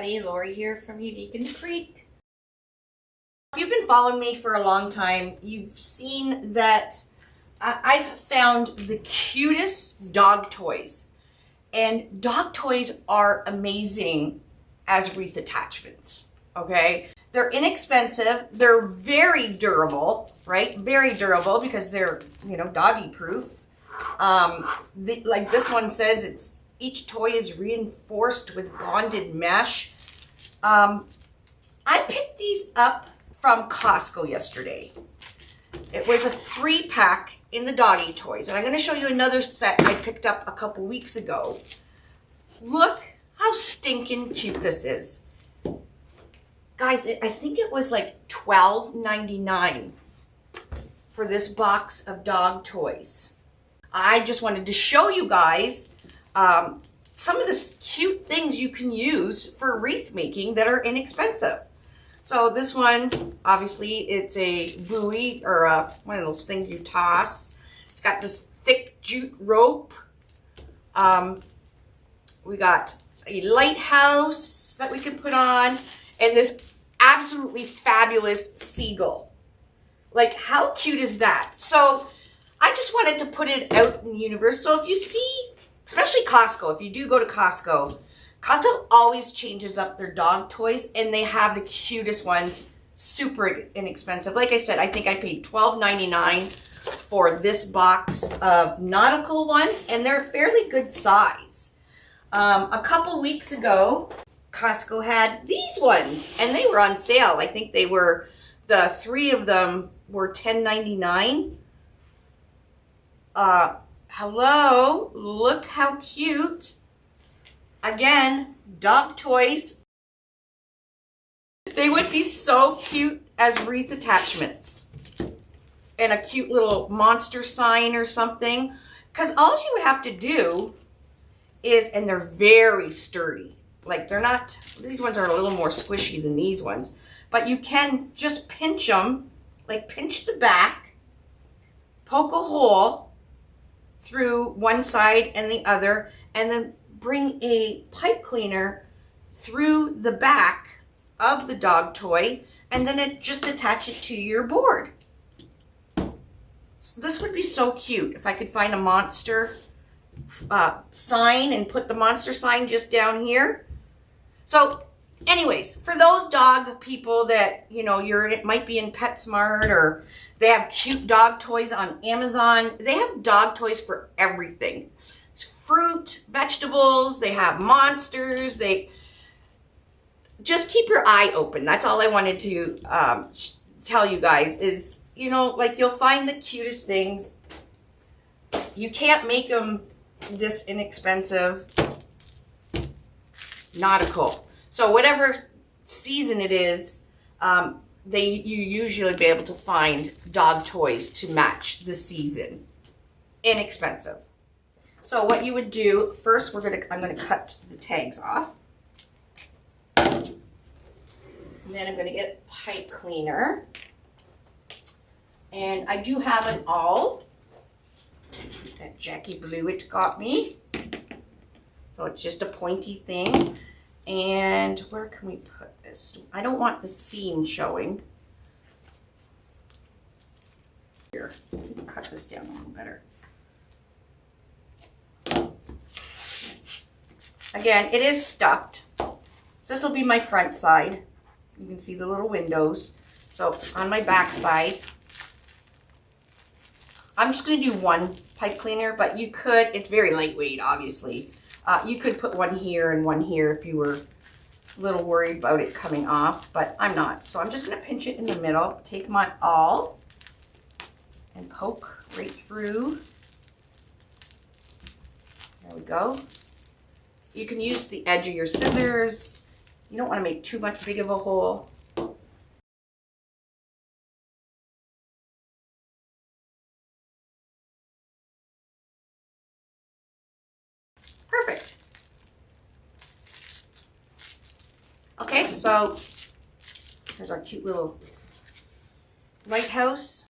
everybody, Lori here from Unique in the Creek. If you've been following me for a long time, you've seen that I've found the cutest dog toys. And dog toys are amazing as wreath attachments, okay? They're inexpensive, they're very durable, right? Very durable because they're, doggy proof. Like this one says, each toy is reinforced with bonded mesh. I picked these up from Costco yesterday. It was a 3-pack in the doggy toys. And I'm going to show you another set I picked up a couple weeks ago. Look how stinking cute this is. Guys, I think it was like $12.99 for this box of dog toys. I just wanted to show you guys some of the cute things you can use for wreath making that are inexpensive. So this one, obviously, it's a buoy or one of those things you toss. It's got this thick jute rope. We got a lighthouse that we can put on, and this absolutely fabulous seagull. Like, how cute is that? So I just wanted to put it out in the universe. So if you see, especially Costco, if you do go to Costco, Costco always changes up their dog toys, and they have the cutest ones, super inexpensive. Like I said, I think I paid $12.99 for this box of nautical ones, and they're fairly good size. A couple weeks ago, Costco had these ones, and they were on sale. I think they were, the 3 of them were $10.99. Hello, look how cute. Again, dog toys. They would be so cute as wreath attachments. And a cute little monster sign or something. Because all you would have to do is, and they're very sturdy. Like they're not, these ones are a little more squishy than these ones. But you can just pinch them, like pinch the back, poke a hole through one side and the other, and then bring a pipe cleaner through the back of the dog toy, and then just attach it to your board. So this would be so cute if I could find a monster sign and put the monster sign just down here. So anyways, for those dog people that, it might be in PetSmart, or they have cute dog toys on Amazon. They have dog toys for everything. Fruit, vegetables, they have monsters. They just keep your eye open. That's all I wanted to tell you guys is, like you'll find the cutest things. You can't make them this inexpensive. Nautical. So whatever season it is, you usually be able to find dog toys to match the season. Inexpensive. So what you would do, first I'm gonna cut the tags off. And then I'm gonna get a pipe cleaner. And I do have an awl that Jackie Blewett got me. So it's just a pointy thing. And where can we put this? I don't want the seam showing. Here, cut this down a little better. Again, it is stuffed. So this will be my front side. You can see the little windows. So on my back side, I'm just going to do one pipe cleaner, but you could, it's very lightweight, obviously. You could put one here and one here if you were a little worried about it coming off, but I'm not. So I'm just going to pinch it in the middle, take my awl, and poke right through. There we go. You can use the edge of your scissors. You don't want to make too much big of a hole. Perfect. Okay, so here's our cute little lighthouse.